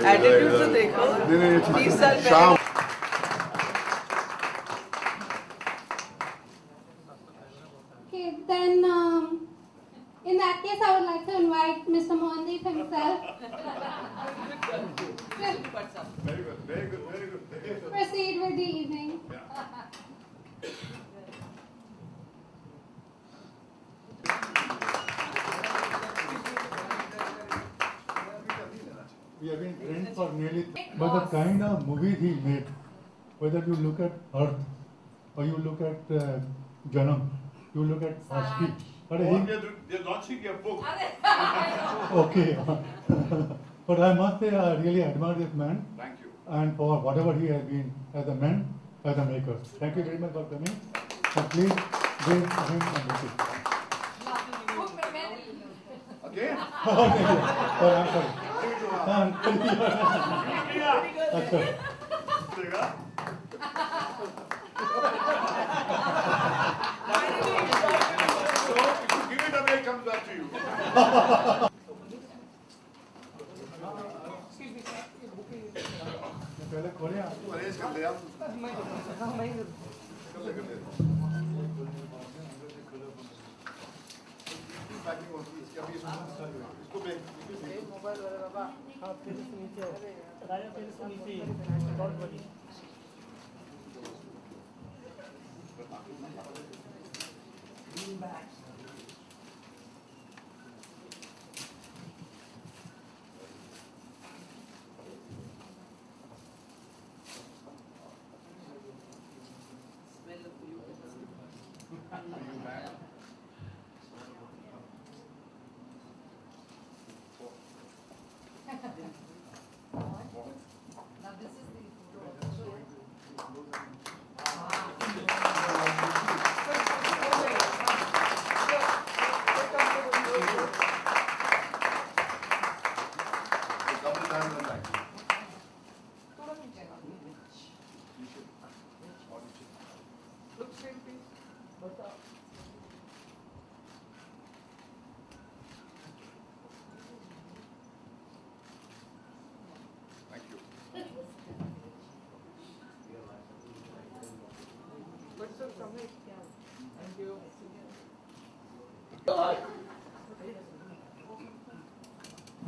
Attitude तो देखो 30 साल पहले Okay, then in that case, I would like to invite Mr. Mohan himself. Very good, very good, very good. Proceed with the evening. We have been friends for nearly, but the kind of movies he made, whether you look at Earth or you look at Janam, you look at Ashki. They're launching a book. Okay. But I must say, I really admire this man. Thank you. And for whatever he has been as a man, as a maker. Thank you very much for coming. And please give him a message. Again? Okay. Oh, I'm sorry. Okay. So, if you give it away, it comes back to you. पहले खोले आप तू arrange कर ले आप packing होती है इसकी अभी इसको मोबाइल वाले बाबा हां फिर से नीचे राजा फिर से नीचे डॉट बनी Now this is the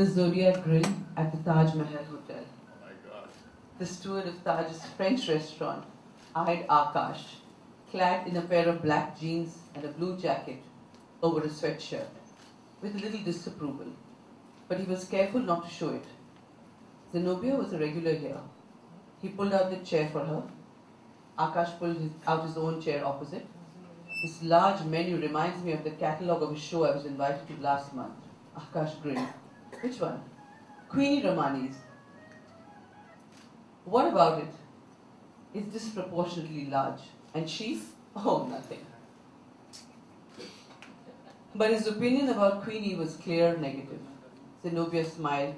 The Zodiac Grill at the Taj Mahal Hotel. Oh my God. The steward of Taj's French restaurant eyed Akash, clad in a pair of black jeans and a blue jacket over a sweatshirt, with a little disapproval. But he was careful not to show it. Zenobia was a regular here. He pulled out the chair for her. Akash pulled out his own chair opposite. This large menu reminds me of the catalogue of a show I was invited to last month. Akash grinned. Which one? Queenie Ramani's. What about it? It's disproportionately large. And she? Oh, nothing. But his opinion about Queenie was clear negative. Zenobia smiled,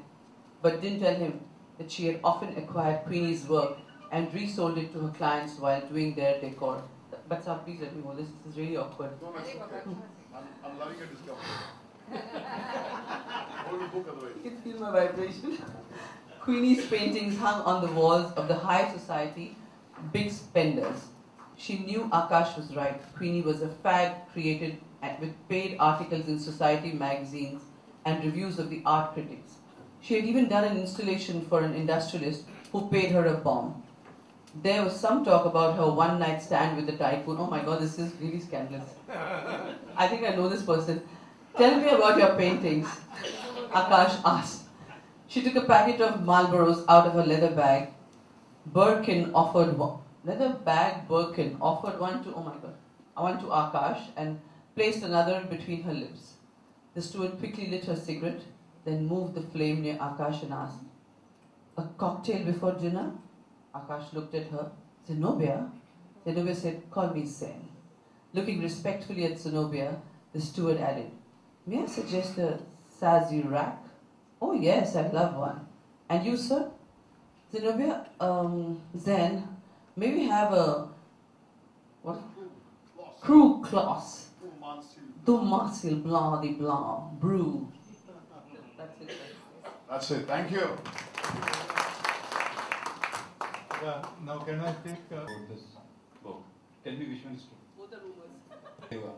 but didn't tell him that she had often acquired Queenie's work and resold it to her clients while doing their decor. But sir, please let me hold this. This is really awkward. No, that's okay. I'm loving your discovery. Hold the book otherwise. You can feel my vibration. Queenie's paintings hung on the walls of the high society, big spenders. She knew Akash was right. Queenie was a fad created with paid articles in society magazines and reviews of the art critics. She had even done an installation for an industrialist who paid her a bomb. There was some talk about her one-night stand with the tycoon. Oh my God, this is really scandalous. I think I know this person. Tell me about your paintings, Akash asked. She took a packet of Marlboros out of her leather bag. Birkin offered one. Leather bag Birkin offered one to, oh my God, one to Akash and placed another between her lips. The steward quickly lit her cigarette, then moved the flame near Akash and asked, "A cocktail before dinner?" Akash looked at her. "Zenobia?" Zenobia said, "Call me Zen." Looking respectfully at Zenobia, the steward added, "May I suggest a Sazerac?" "Oh yes, I'd love one." "And you, sir?" Zenobia, Zen, may we have a, what? Crew class. Du Marcel Blanc de Blanc, brew. That's it. That's it. Thank you. Yeah, now can I take... About this book. Tell me which one is true. Both are rumors. There you are.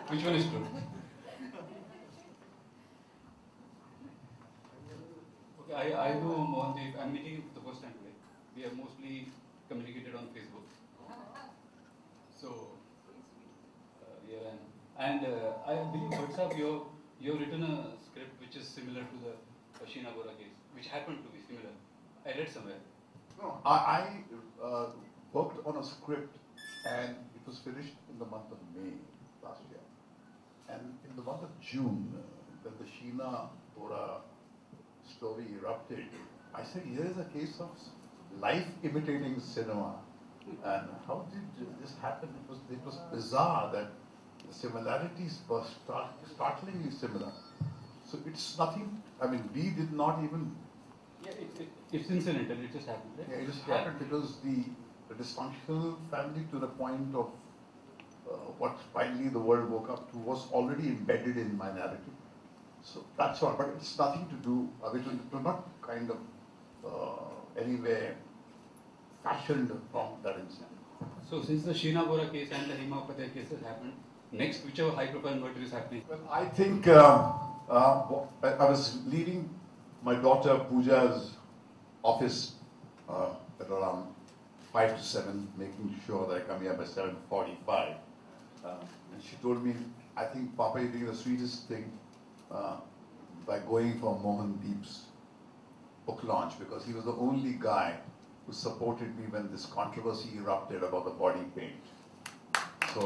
Which one is true? Okay, I know Mohan. I'm meeting him for the first time today. We have mostly communicated on Facebook. So, yeah, and I believe WhatsApp, you've written a script which is similar to the Sheena Bora case, which happened to be similar. I read somewhere. No, I worked on a script and it was finished in the month of May last year. And in the month of June, when the Sheena Bora story erupted, I said, here is a case of life imitating cinema. And how did this happen? It was bizarre that the similarities were startlingly similar. So it's nothing, I mean, we did not even... Yeah, it's incidental, it just happened, right? Yeah, it just happened because the dysfunctional family to the point of what finally the world woke up to was already embedded in my narrative. So that's all, but it's nothing to do, it was not kind of anywhere fashioned from that incident. So since the Sheena Bora case and the Hema Upadhyay case has happened, next whichever high profile murder is happening. Well, I think I was leaving my daughter Pooja's office at around 5 to 7, making sure that I come here by 7:45. And she told me, I think Papa, you're doing the sweetest thing by going for Mohan Deep's book launch, because he was the only guy who supported me when this controversy erupted about the body paint. So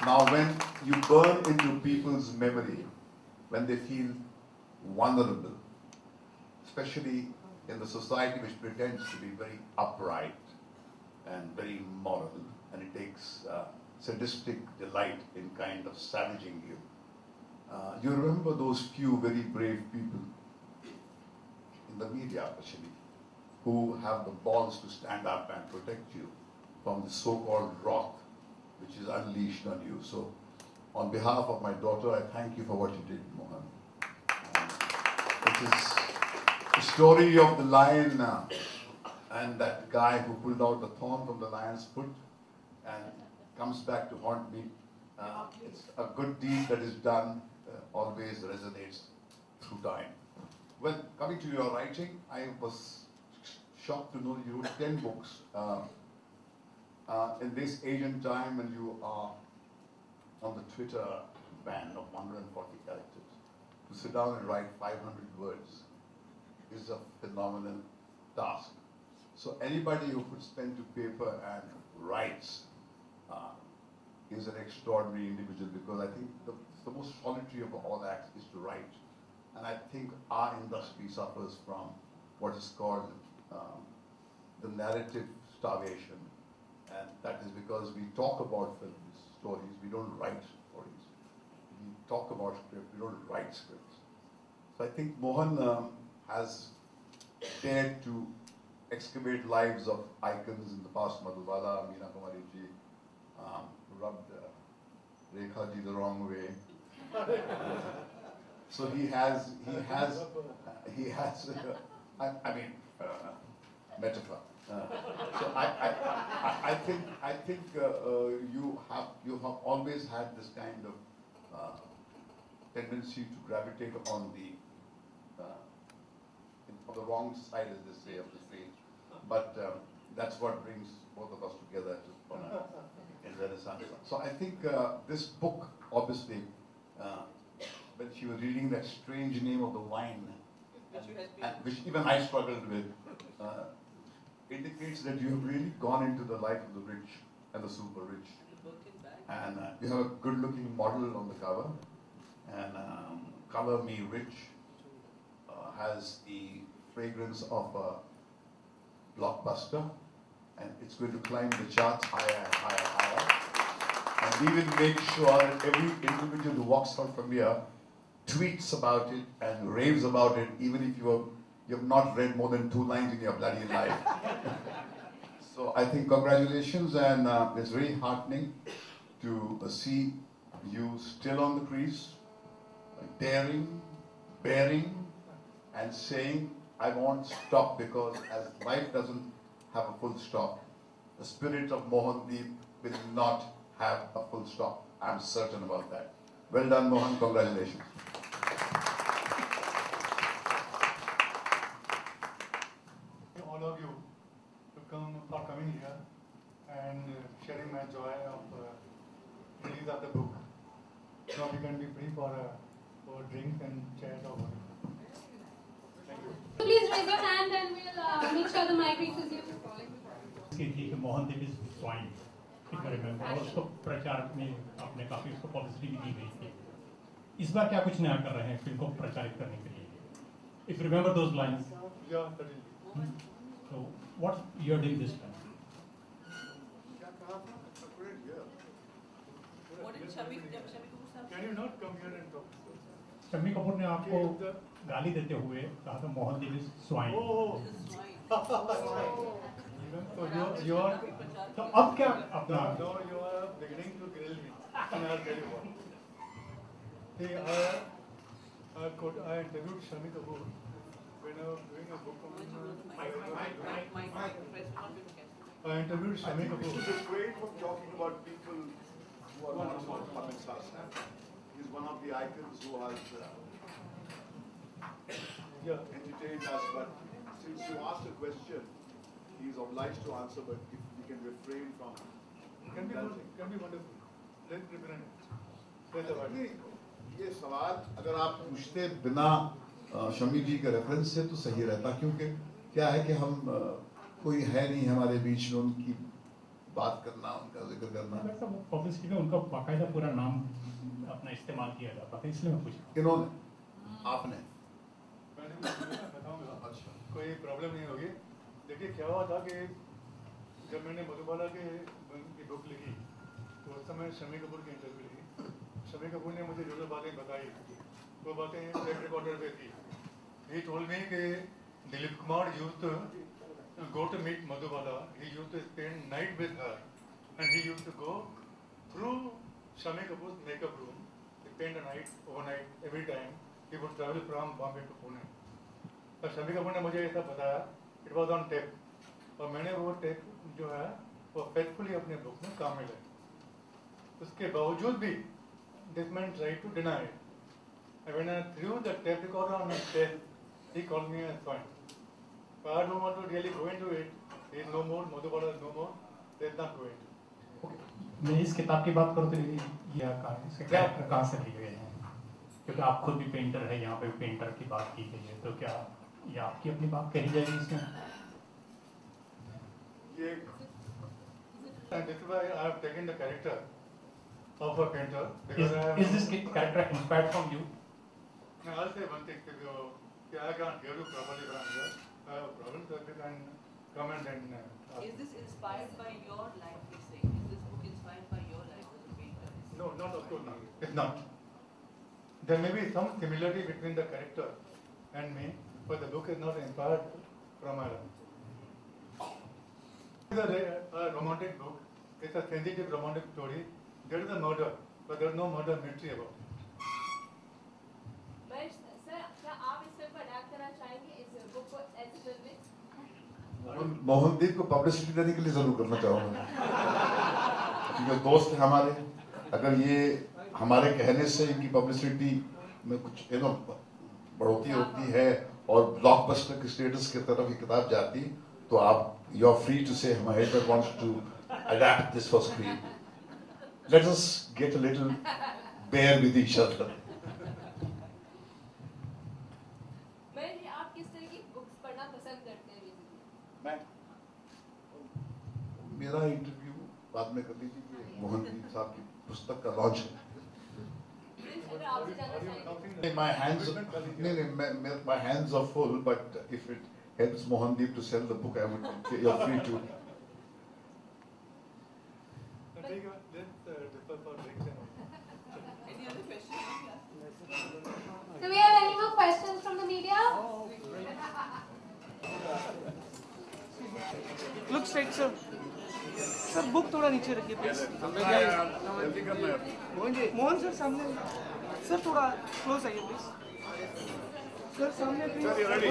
now when you burn into people's memory, when they feel vulnerable, especially in the society which pretends to be very upright and very moral, and it takes sadistic delight in kind of savaging you. You remember those few very brave people in the media, actually, who have the balls to stand up and protect you from the so-called wrath which is unleashed on you. So, on behalf of my daughter, I thank you for what you did, Mohan. It is the story of the lion and that guy who pulled out the thorn from the lion's foot and comes back to haunt me. It's a good deed that is done, always resonates through time. Well, coming to your writing, I was shocked to know you wrote 10 books in this age and time, when you are on the Twitter ban of 140 characters. To sit down and write 500 words is a phenomenal task. So anybody who puts pen to paper and writes is an extraordinary individual, because I think the most solitary of all acts is to write. And I think our industry suffers from what is called the narrative starvation. And that is because we talk about films, stories, we don't write stories. We talk about script, we don't write scripts. So I think Mohan has dared to excavate lives of icons in the past. Madhubala, Meena Kumari ji, rubbed Rekha ji the wrong way. So he has metaphor. So I think you have always had this kind of tendency to gravitate on the wrong side, as they say, of the street. But that's what brings both of us together in Renaissance. So I think this book, obviously, when she was reading that strange name of the wine, which even I struggled with, indicates that you have really gone into the life of the rich and the super rich. And you have a good-looking model on the cover. And Color Me Rich has the fragrance of a blockbuster, and it's going to climb the charts higher and higher and higher. And we will make sure that every individual who walks out from here tweets about it and raves about it, even if you have not read more than 2 lines in your bloody life. So I think congratulations, and it's very heartening to see you still on the crease, daring, bearing, and saying, I won't stop because as life doesn't have a full stop, the spirit of Mohandeep will not have a full stop. I'm certain about that. Well done, Mohan. Congratulations. All of you for coming here and sharing my joy of release of the book. Now we can be free for drinks and chat or whatever. Thank you. Please raise your hand and we'll make sure the mic reaches you. Mohandeep is swine, if I remember, और उसको प्रचार में आपने काफी उसको publicity भी दी गई थी. इस बार क्या कुछ नया कर रहे हैं फिल्म को प्रचारित करने के लिए? If you remember those lines. Yeah, certainly. So what you are doing this time? What did Shami Kapoor say? Can you not come here and talk? Shammi Kapoor ने आपको गाली देते हुए कहा था Mohandeep is swine. So you are. तो अब क्या अपना? No, you are beginning to grill me. And I'll tell you what. See, I interviewed Shami Kapoor when I was doing a book on. I interviewed Shami Kapoor. To dissuade from talking about people who are not so famous as him. He's one of the icons who has entertained us. But since you asked a question, he's obliged to answer. But if we can refrain from, Can be wonderful. Let's represent it. नहीं, ये सवाल अगर आप पूछते बिना शमी जी के reference से तो सही रहता, क्योंकि क्या है कि हम कोई है नहीं हमारे बीच में उनकी बात करना, उनका जिक्र करना. पब्लिसिटी में उनका बाकायदा पूरा नाम अपना इस्तेमाल किया जाता था, इसलिए मैं पूछा. इन्होंने, आपने. मैं बताऊंगा. अच्छा. कोई प्रॉब्लम नहीं होगी. देखिए क्या हुआ था कि जब मैंने मधुबाला की बुक लिखी तो उस समय शमी कपूर की इंटरव्यू ली. शमी कपूर ने मुझे जो बातें बताई वो बातें टेप रिकॉर्डर पे थी. ही टोल्ड मी कि Dilip Kumar used to go to meet Madhubala. He used to spend night with her and he used to go through Shami Kapoor's makeup room, spend a night, overnight, every time. He would travel from Bombay to Pune. और शमी कपूर ने मुझे ये सब बताया. It was on tape. और मैंने वो tape जो है वो फेथफुली अपने बुक में काम में लाई. उसके बावजूद भी this man tried to deny it. And when I threw the tape recorder on his desk, he called me a swine. But I don't want to really go into it. He is no more, Madhubala is no more. Let's not go into it. मैं इस किताब की बात करूँ तो ये इसके character कहाँ से लिए गए हैं? क्योंकि आप खुद भी पेंटर है, यहाँ पे पेंटर की बात की गई है, तो क्या ये आपकी अपनी बात कही जाएगी इसमें? And this is why I have taken the character of a painter. Is this character inspired from you? Now I'll say one thing to you. I can't hear you properly from here. I have a problem, so if you can come and then. Is this inspired by your life? He's saying. Is this book inspired by your life as a painter? No, not of course not. It's not. There may be some similarity between the character and me, but the book is not inspired from my life. It's a romantic book. It's a sensitive romantic story. There is a murder, but there is no murder mystery about it. Mahesh sir, क्या आप इस film को adapt करना चाहेंगे इस book को ऐसे film में? मोहनदीप को पब्लिसिटी देने के लिए जरूर करना चाहूँगा, क्योंकि दोस्त है हमारे. अगर ये हमारे कहने से इनकी पब्लिसिटी में कुछ बढ़ोतरी होती है और ब्लॉकबस्टर के स्टेटस की तरफ ये किताब जाती, तो आप यू आर फ्री टू से Mahesh wants to adapt this for screen. Let us get a little bear with each other. Mahesh, आप किस तरह की बुक्स पढ़ना पसंद करते हैं? मैं मेरा इंटरव्यू बाद में कर लीजिए. मोहनदीप साहब की पुस्तक का लॉन्च है. My hands are full, but if it helps Mohandeep to sell the book, I would. You're free to. Any other questions? Do we have any more questions from the media? Look straight, sir. Sir book थोड़ा नीचे रखिए please. Mohan sir सामने. Sir थोड़ा close आइए please. Sir, सामने please. Sir, you ready?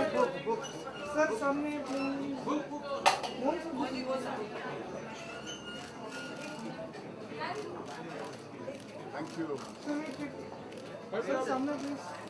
Sir, सामने please. Thank you. Sir, wait. Sir, सामने please.